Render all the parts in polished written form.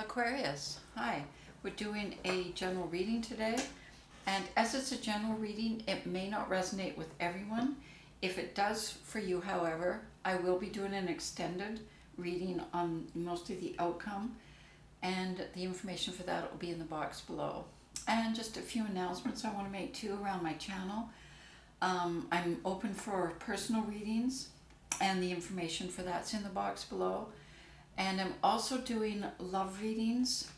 Aquarius, hi. We're doing a general reading today, and as it's a general reading, it may not resonate with everyone. If it does for you, however, I will be doing an extended reading on mostly the outcome, and the information for that will be in the box below. And just a few announcements I want to make too around my channel. I'm open for personal readings, and the information for that's in the box below. And I'm also doing love readings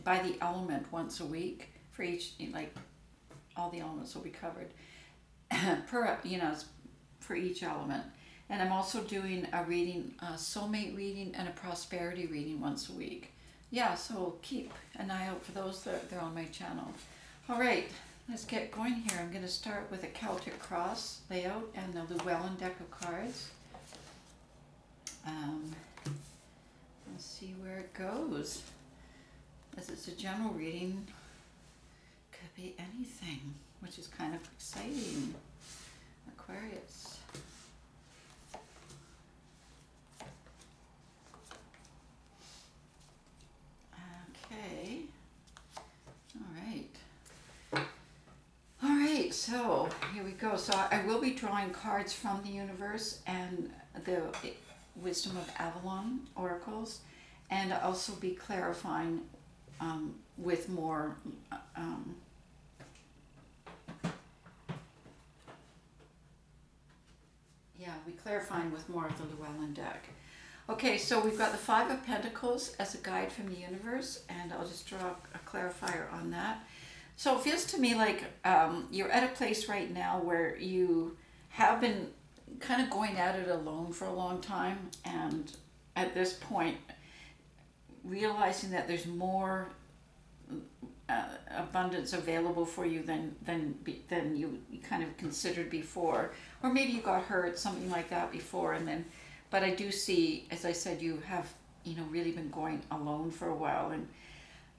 by the element once a week for each, like all the elements will be covered per, for each element. And I'm also doing a reading, a soulmate reading and a prosperity reading once a week. Yeah, so keep an eye out for those. They're on my channel. All right, let's get going here. I'm going to start with a Celtic cross layout and the Llewellyn deck of cards. Let's see where it goes. As it's a general reading, could be anything, which is kind of exciting. Aquarius. Okay. All right, so here we go. So I will be drawing cards from the universe and the Wisdom of Avalon oracles, and I'll also be clarifying with more clarifying with more of the Llewellyn deck. Okay, so we've got the Five of Pentacles as a guide from the universe, and I'll just draw a clarifier on that. So it feels to me like you're at a place right now where you have been kind of going at it alone for a long time, and at this point realizing that there's more abundance available for you than you kind of considered before, or maybe you got hurt, something like that before, and then but I do see, as I said, you have really been going alone for a while,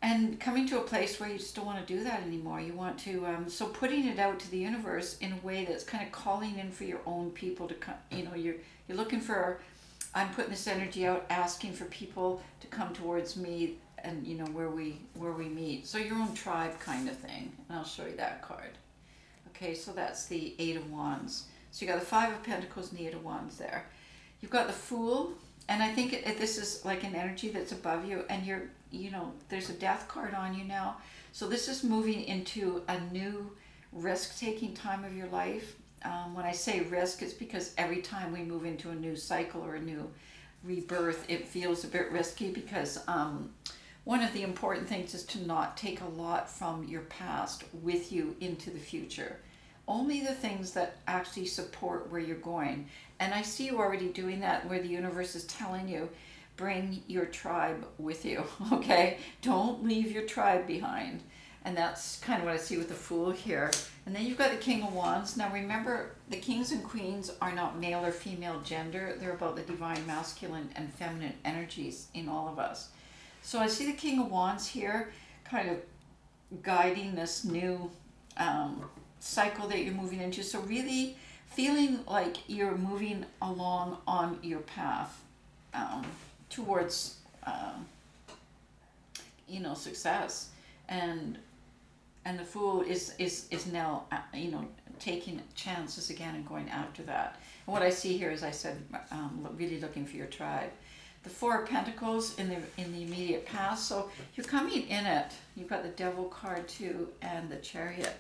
and coming to a place where you just don't want to do that anymore. You want to, so putting it out to the universe in a way that's kind of calling in for your own people to come. You're looking for, I'm putting this energy out, asking for people to come towards me, and where we meet. So your own tribe kind of thing. And I'll show you that card. Okay, so that's the Eight of Wands. So you got the Five of Pentacles and the Eight of Wands there. You've got the Fool, and I think this is like an energy that's above you, and there's a Death card on you now. So this is moving into a new risk-taking time of your life. When I say risk, it's because every time we move into a new cycle or a new rebirth, it feels a bit risky because one of the important things is to not take a lot from your past with you into the future. Only the things that actually support where you're going. And I see you already doing that, where the universe is telling you, bring your tribe with you, okay? Don't leave your tribe behind. And that's kind of what I see with the Fool here. And then you've got the King of Wands. Now remember, the kings and queens are not male or female gender. They're about the divine masculine and feminine energies in all of us. So I see the King of Wands here kind of guiding this new cycle that you're moving into. So really feeling like you're moving along on your path towards success, and the Fool is now taking chances again and going after that. And what I see here is, I said, really looking for your tribe. The Four of Pentacles in the immediate past. So you're coming in it. You've got the Devil card too, and the Chariot.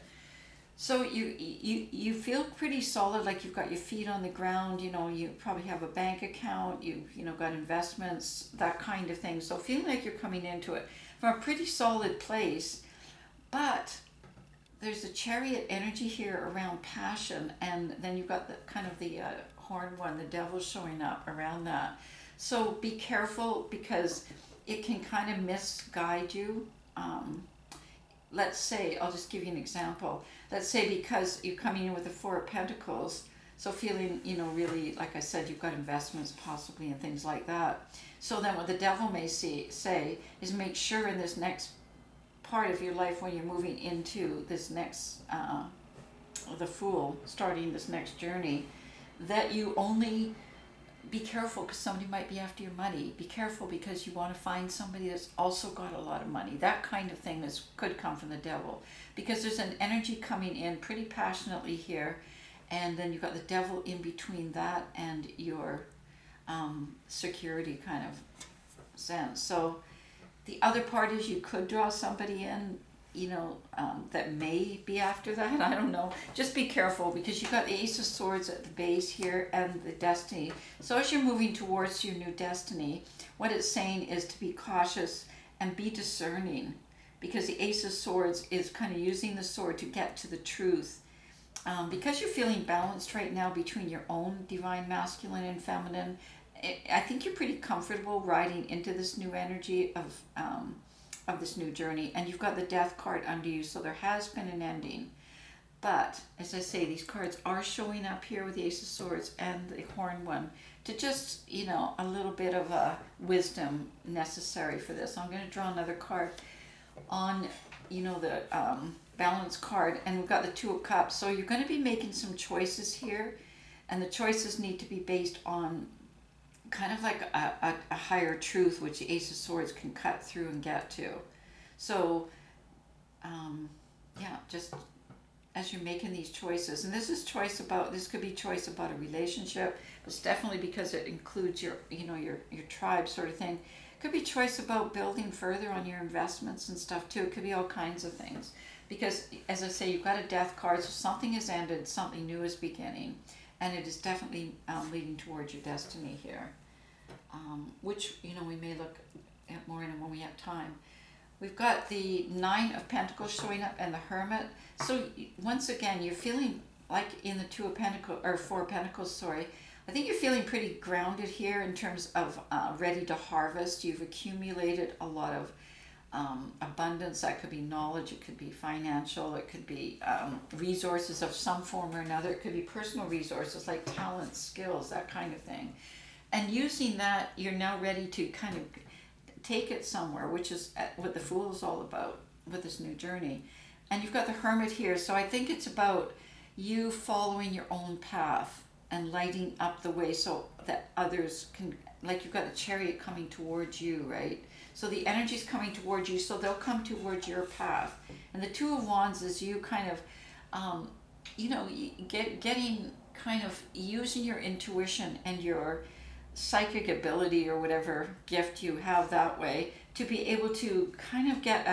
So you feel pretty solid, like you've got your feet on the ground. You probably have a bank account. You've got investments, that kind of thing. So feeling like you're coming into it from a pretty solid place. But there's a Chariot energy here around passion, and then you've got the kind of the horned one, the Devil, showing up around that. So be careful, because it can kind of misguide you. Let's say, I'll just give you an example. Let's say because you're coming in with the Four of Pentacles, so feeling, really, like I said, you've got investments possibly and things like that. So then what the Devil may say is, make sure in this next part of your life, when you're moving into this next, the Fool, starting this next journey, that you only be careful because somebody might be after your money. Be careful because you want to find somebody that's also got a lot of money. That kind of thing could come from the devil, because there's an energy coming in pretty passionately here, and then you've got the devil in between that and your security kind of sense. So the other part is you could draw somebody in, that may be after that. I don't know. Just be careful because you've got the Ace of Swords at the base here and the Destiny. So as you're moving towards your new destiny, what it's saying is to be cautious and be discerning, because the Ace of Swords is kind of using the sword to get to the truth. Because you're feeling balanced right now between your own divine masculine and feminine, I think you're pretty comfortable riding into this new energy of this new journey. And you've got the Death card under you, so there has been an ending. But as I say, these cards are showing up here with the Ace of Swords and the Horn one to just, a little bit of a wisdom necessary for this. I'm going to draw another card on, the balance card, and we've got the Two of Cups. So you're going to be making some choices here, and the choices need to be based on kind of like a higher truth, which the Ace of Swords can cut through and get to. So just as you're making these choices, and this could be choice about a relationship, but it's definitely because it includes your tribe sort of thing. It could be choice about building further on your investments and stuff too. It could be all kinds of things, because as I say, you've got a Death card, so something has ended, something new is beginning. And it is definitely leading towards your destiny here, which, we may look at more in when we have time. We've got the Nine of Pentacles showing up and the Hermit. So once again, you're feeling like in the Four of Pentacles, sorry. I think you're feeling pretty grounded here in terms of ready to harvest. You've accumulated a lot of abundance. That could be knowledge, it could be financial, it could be resources of some form or another. It could be personal resources like talents, skills, that kind of thing. And using that, you're now ready to kind of take it somewhere, which is what the Fool is all about with this new journey. And you've got the Hermit here, so I think it's about you following your own path and lighting up the way so that others can, like you've got the Chariot coming towards you, right? So the energy's coming towards you, so they'll come towards your path. And the Two of Wands is you kind of, getting kind of using your intuition and your psychic ability or whatever gift you have that way to be able to kind of get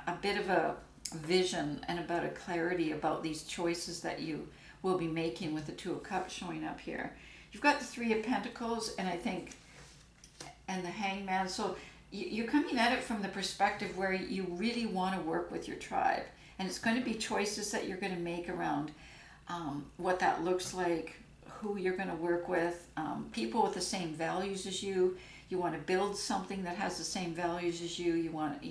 a bit of a vision and about a clarity about these choices that you will be making with the Two of Cups showing up here. You've got the Three of Pentacles and the Hangman. So you're coming at it from the perspective where you really want to work with your tribe, and it's going to be choices that you're going to make around what that looks like, who you're going to work with, people with the same values as you. You want to build something that has the same values as you. You want,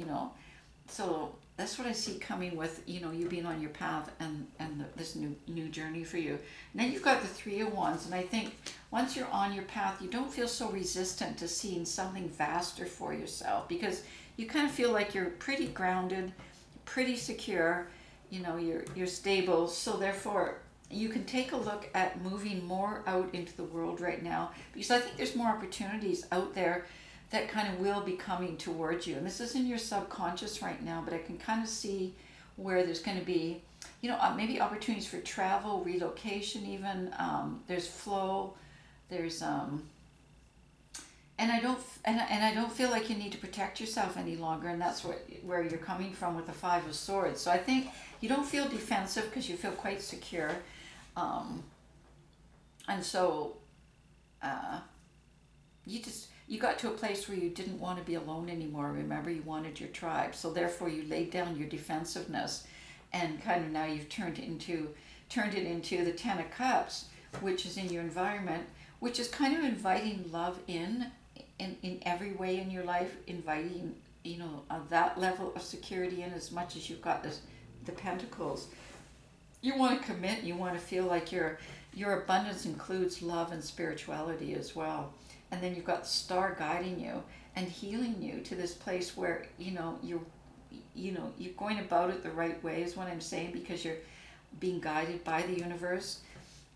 so that's what I see coming with, you being on your path and this new journey for you. And then you've got the Three of Wands, and I think once you're on your path, you don't feel so resistant to seeing something vaster for yourself, because you kind of feel like you're pretty grounded, pretty secure, you're stable. So therefore, you can take a look at moving more out into the world right now, because I think there's more opportunities out there that kind of will be coming towards you. And this is in your subconscious right now, but I can kind of see where there's going to be, maybe opportunities for travel, relocation even. There's flow. There's and I don't feel like you need to protect yourself any longer, and that's where you're coming from with the Five of Swords. So I think you don't feel defensive because you feel quite secure, and so you got to a place where you didn't want to be alone anymore. Remember, you wanted your tribe, so therefore you laid down your defensive,ness, and kind of now you've turned it into the Ten of Cups, which is in your environment, which is kind of inviting love in every way in your life, inviting that level of security in as much as you've got the Pentacles. You want to commit. You want to feel like your abundance includes love and spirituality as well. And then you've got the Star guiding you and healing you to this place where you're going about it the right way is what I'm saying, because you're being guided by the universe.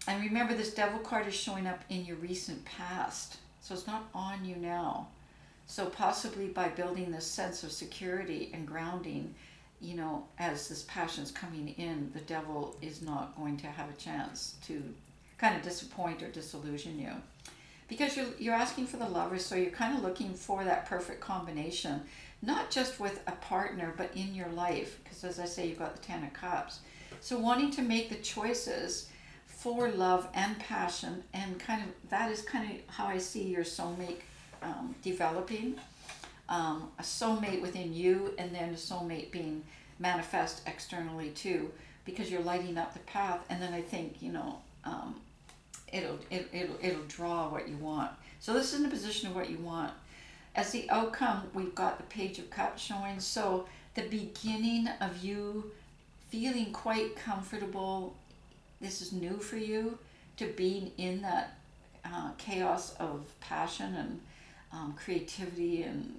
And remember, this devil card is showing up in your recent past. So it's not on you now. So possibly by building this sense of security and grounding, as this passion's coming in, the devil is not going to have a chance to kind of disappoint or disillusion you. Because you're asking for the Lovers, so you're kind of looking for that perfect combination, not just with a partner, but in your life. Because as I say, you've got the Ten of Cups. So wanting to make the choices for love and passion, and that is kind of how I see your soulmate developing. A soulmate within you, and then a soulmate being manifest externally too, because you're lighting up the path. And then I think it'll draw what you want. So this is in a position of what you want. As the outcome, we've got the Page of Cups showing. So the beginning of you feeling quite comfortable. This is new for you, to being in that chaos of passion and creativity, and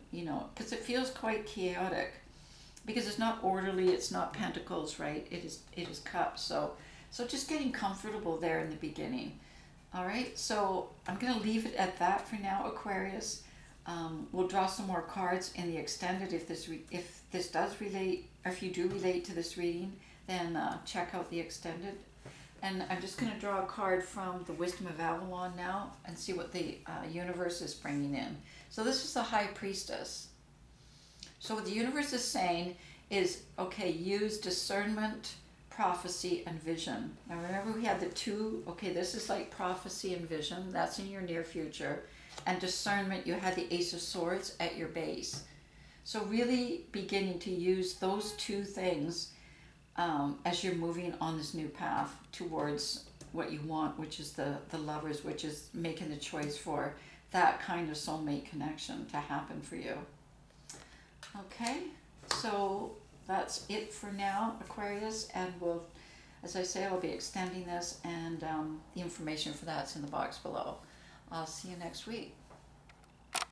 because it feels quite chaotic, because it's not orderly, it's not pentacles, right? It is cups. So just getting comfortable there in the beginning. All right, so I'm going to leave it at that for now, Aquarius. We'll draw some more cards in the extended if this does relate, or if you do relate to this reading, then check out the extended. And I'm just going to draw a card from the Wisdom of Avalon now and see what the universe is bringing in. So this is the High Priestess. So what the universe is saying is, okay, use discernment, prophecy, and vision. Now remember, we had the two. Okay, this is like prophecy and vision. That's in your near future. And discernment, you had the Ace of Swords at your base. So really beginning to use those two things as you're moving on this new path towards what you want, which is the Lovers, which is making the choice for that kind of soulmate connection to happen for you. Okay, so that's it for now, Aquarius, and we'll, as I say, I'll be extending this, and the information for that's in the box below. I'll see you next week.